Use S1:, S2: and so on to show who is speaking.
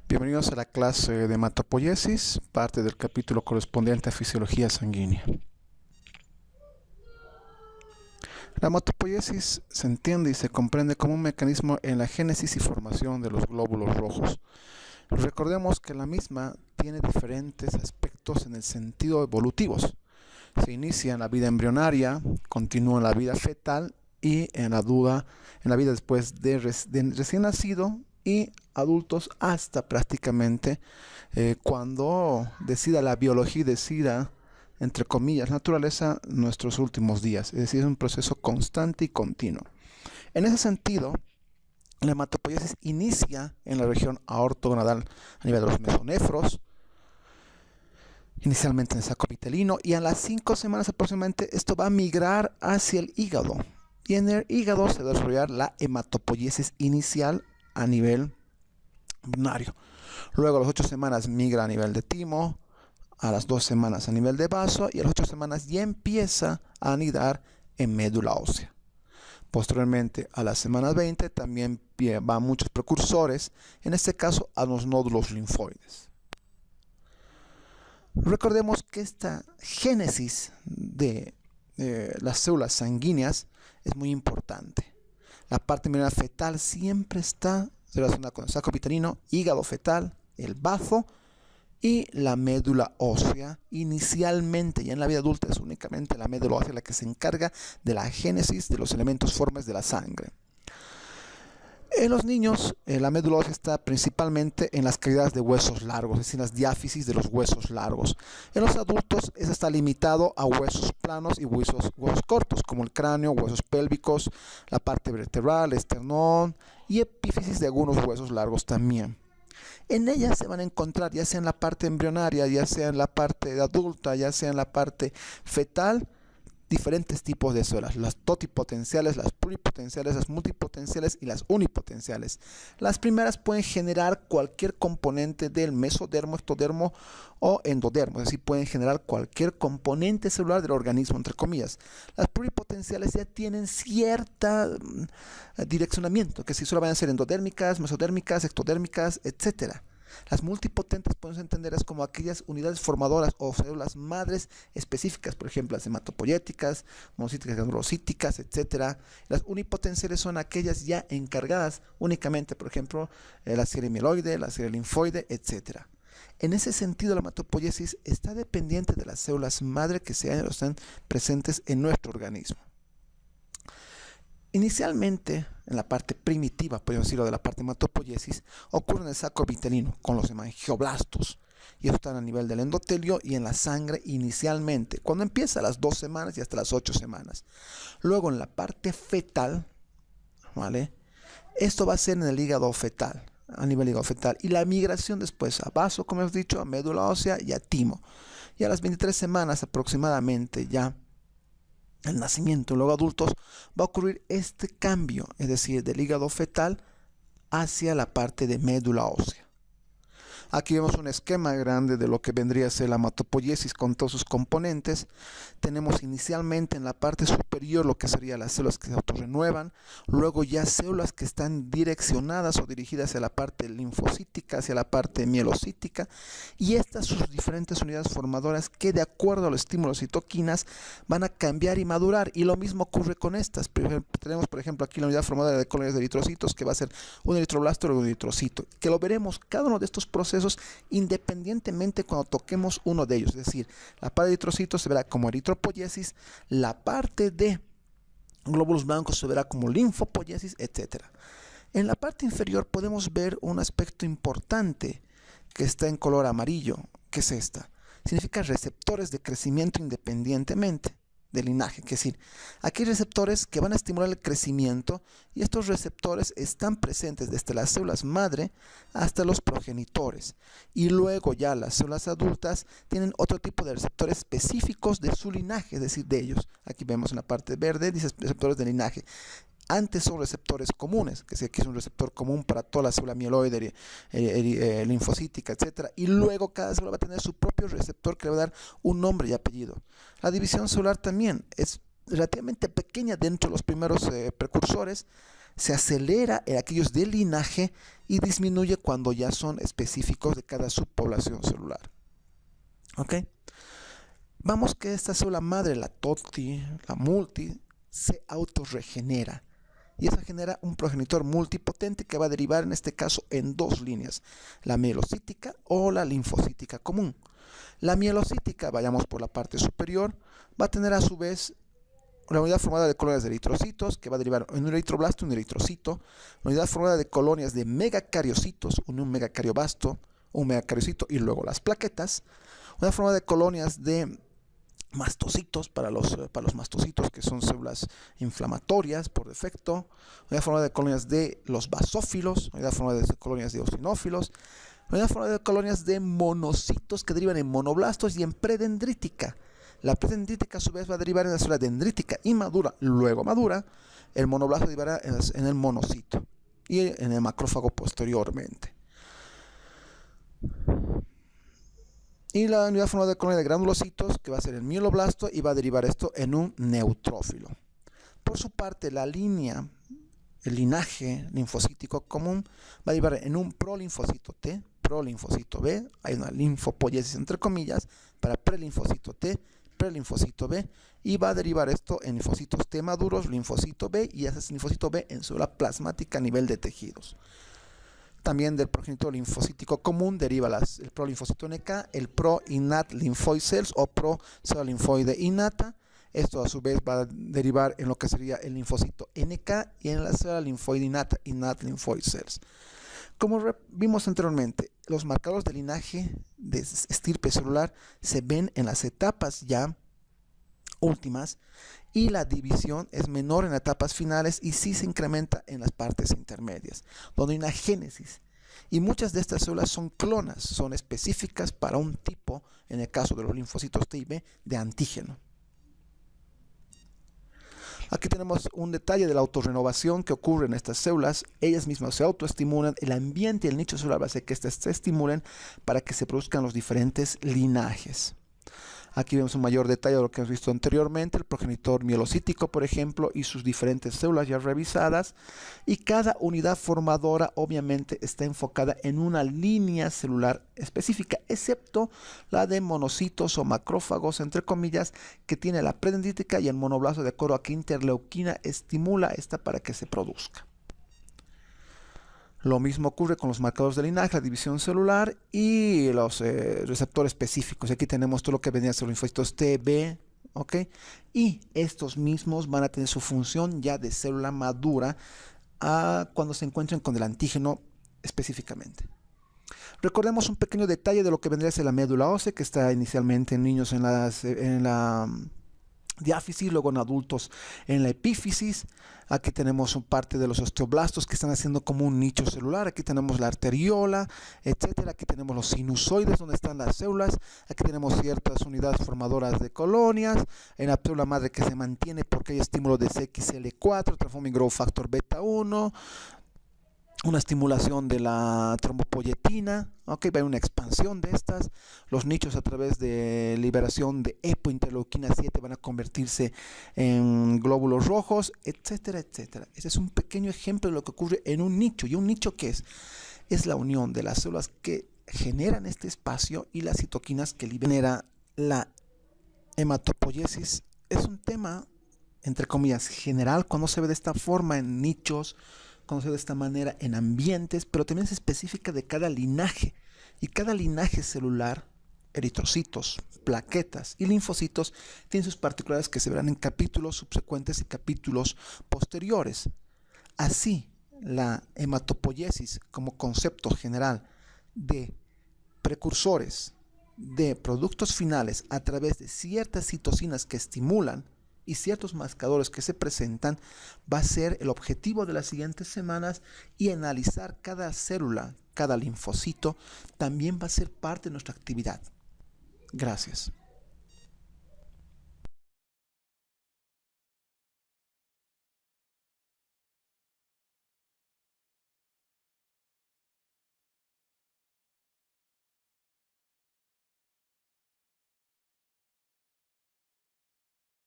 S1: Bienvenidos a la clase de hematopoiesis, parte del capítulo correspondiente a fisiología sanguínea. La hematopoiesis se entiende y se comprende como un mecanismo en la génesis y formación de los glóbulos rojos. Recordemos que la misma tiene diferentes aspectos en el sentido evolutivos. Se inicia en la vida embrionaria, continúa en la vida fetal y en la vida después de recién nacido y adultos hasta prácticamente cuando decida la biología y decida, entre comillas, naturaleza, nuestros últimos días. Es decir, es un proceso constante y continuo. En ese sentido, la hematopoiesis inicia en la región aortogonadal a nivel de los mesonefros, inicialmente en el saco vitelino, y a las 5 semanas aproximadamente esto va a migrar hacia el hígado. Y en el hígado se va a desarrollar la hematopoiesis inicial a nivel urinario. Luego a las 8 semanas migra a nivel de timo, a las 2 semanas a nivel de vaso y a las 8 semanas ya empieza a anidar en médula ósea. Posteriormente a las semanas 20 también van muchos precursores, en este caso a los nódulos linfoides. Recordemos que esta génesis de las células sanguíneas es muy importante. La parte embrionaria fetal siempre está relacionada con el saco vitelino, hígado fetal, el bazo y la médula ósea. Inicialmente, ya en la vida adulta, es únicamente la médula ósea la que se encarga de la génesis de los elementos formes de la sangre. En los niños, la médula ósea está principalmente en las cavidades de huesos largos, es decir, las diáfisis de los huesos largos. En los adultos, eso está limitado a huesos planos y huesos cortos, como el cráneo, huesos pélvicos, la parte vertebral, esternón y epífisis de algunos huesos largos también. En ellas se van a encontrar, ya sea en la parte embrionaria, ya sea en la parte adulta, ya sea en la parte fetal, diferentes tipos de células, las totipotenciales, las pluripotenciales, las multipotenciales y las unipotenciales. Las primeras pueden generar cualquier componente del mesodermo, ectodermo o endodermo, es decir, pueden generar cualquier componente celular del organismo, entre comillas. Las pluripotenciales ya tienen cierta direccionamiento, que si solo van a ser endodérmicas, mesodérmicas, ectodérmicas, etcétera. Las multipotentes podemos entenderlas como aquellas unidades formadoras o células madres específicas, por ejemplo, las hematopoyéticas, monocíticas, granulocíticas, etc. Las unipotenciales son aquellas ya encargadas únicamente, por ejemplo, la serie mieloide, la serie linfoide, etc. En ese sentido, la hematopoiesis está dependiente de las células madre que están presentes en nuestro organismo. Inicialmente, en la parte primitiva, podemos decirlo, de la parte hematopoiesis, ocurre en el saco vitelino con los hemangioblastos. Y esto está a nivel del endotelio y en la sangre inicialmente, cuando empieza a las 2 semanas y hasta las 8 semanas. Luego en la parte fetal, ¿vale? Esto va a ser en el hígado fetal, a nivel hígado fetal. Y la migración después a vaso, como hemos dicho, a médula ósea y a timo. Y a las 23 semanas aproximadamente ya el nacimiento, luego adultos, va a ocurrir este cambio, es decir, del hígado fetal hacia la parte de médula ósea. Aquí vemos un esquema grande de lo que vendría a ser la hematopoiesis con todos sus componentes. Tenemos inicialmente en la parte superior lo que serían las células que se autorrenuevan, luego ya células que están direccionadas o dirigidas hacia la parte linfocítica, hacia la parte mielocítica, y estas sus diferentes unidades formadoras que de acuerdo a los estímulos citoquinas van a cambiar y madurar, y lo mismo ocurre con estas. Tenemos por ejemplo aquí la unidad formadora de colonias de eritrocitos que va a ser un eritroblasto o un eritrocito, que lo veremos cada uno de estos procesos independientemente cuando toquemos uno de ellos, es decir, la parte de eritrocitos se verá como eritropoiesis, la parte de glóbulos blancos se verá como linfopoiesis, etc. En la parte inferior podemos ver un aspecto importante que está en color amarillo, que es esta, significa receptores de crecimiento independientemente de linaje, es decir, aquí hay receptores que van a estimular el crecimiento y estos receptores están presentes desde las células madre hasta los progenitores, y luego ya las células adultas tienen otro tipo de receptores específicos de su linaje, es decir, de ellos. Aquí vemos en la parte verde, dice receptores de linaje. Antes son receptores comunes, que aquí es un receptor común para toda la célula mieloide, linfocítica, etc. Y luego cada célula va a tener su propio receptor que le va a dar un nombre y apellido. La división celular también es relativamente pequeña dentro de los primeros precursores. Se acelera en aquellos de linaje y disminuye cuando ya son específicos de cada subpoblación celular. ¿Ok? Vamos que esta célula madre, la TOTI, la multi, se autorregenera. Y esa genera un progenitor multipotente que va a derivar en este caso en dos líneas, la mielocítica o la linfocítica común. La mielocítica, vayamos por la parte superior, va a tener a su vez una unidad formada de colonias de eritrocitos, que va a derivar en un eritroblasto y un eritrocito, una unidad formada de colonias de megacariocitos, un megacariobasto, un megacariocito y luego las plaquetas, una formada de colonias de mastocitos para los mastocitos, que son células inflamatorias por defecto, una forma de colonias de los basófilos, una forma de colonias de eosinófilos, una forma de colonias de monocitos que derivan en monoblastos y en predendrítica. La predendrítica a su vez va a derivar en la célula dendrítica inmadura, luego madura, el monoblasto derivará en el monocito y en el macrófago posteriormente. Y la unidad formada de colonia de granulocitos, que va a ser el mieloblasto, y va a derivar esto en un neutrófilo. Por su parte, la línea, el linaje linfocítico común, va a derivar en un prolinfocito T, prolinfocito B, hay una linfopoiesis entre comillas, para prelinfocito T, prelinfocito B, y va a derivar esto en linfocitos T maduros, linfocito B, y ese linfocito B en célula plasmática a nivel de tejidos. También del progenitor linfocítico común deriva el prolinfocito NK, el pro-innate lymphoid cells o pro-célula linfoide innata. Esto a su vez va a derivar en lo que sería el linfocito NK y en la célula linfoide innata, innate lymphoid cells. Como vimos anteriormente, los marcadores de linaje de estirpe celular se ven en las etapas ya últimas y la división es menor en etapas finales y sí se incrementa en las partes intermedias, donde hay una génesis. Y muchas de estas células son clonas, son específicas para un tipo, en el caso de los linfocitos T y B, de antígeno. Aquí tenemos un detalle de la autorrenovación que ocurre en estas células. Ellas mismas se autoestimulan, el ambiente y el nicho celular va a hacer que éstas se estimulen para que se produzcan los diferentes linajes. Aquí vemos un mayor detalle de lo que hemos visto anteriormente, el progenitor mielocítico, por ejemplo, y sus diferentes células ya revisadas. Y cada unidad formadora obviamente está enfocada en una línea celular específica, excepto la de monocitos o macrófagos, entre comillas, que tiene la predendrítica y el monoblasto, de acuerdo a que interleuquina estimula esta para que se produzca. Lo mismo ocurre con los marcadores de linaje, la división celular y los receptores específicos. Aquí tenemos todo lo que vendría a ser los linfocitos T, B, ¿ok? Y estos mismos van a tener su función ya de célula madura cuando se encuentren con el antígeno específicamente. Recordemos un pequeño detalle de lo que vendría a ser la médula ósea, que está inicialmente en niños en la diáfisis, luego en adultos en la epífisis. Aquí tenemos parte de los osteoblastos que están haciendo como un nicho celular. Aquí tenemos la arteriola, etcétera. Aquí tenemos los sinusoides donde están las células. Aquí tenemos ciertas unidades formadoras de colonias. En la célula madre que se mantiene porque hay estímulo de CXL4, Transforming Growth Factor beta 1. Una estimulación de la trombopoyetina, okay, va a haber una expansión de estas. Los nichos a través de liberación de epointerleuquina 7 van a convertirse en glóbulos rojos, etcétera, etcétera. Ese es un pequeño ejemplo de lo que ocurre en un nicho. ¿Y un nicho qué es? Es la unión de las células que generan este espacio y las citoquinas que liberan la hematopoiesis. Es un tema, entre comillas, general cuando se ve de esta forma en nichos, conocido de esta manera en ambientes, pero también es específica de cada linaje. Y cada linaje celular, eritrocitos, plaquetas y linfocitos, tiene sus particularidades que se verán en capítulos subsecuentes y capítulos posteriores. Así, la hematopoiesis como concepto general de precursores de productos finales a través de ciertas citocinas que estimulan y ciertos marcadores que se presentan va a ser el objetivo de las siguientes semanas, y analizar cada célula, cada linfocito también va a ser parte de nuestra actividad. Gracias.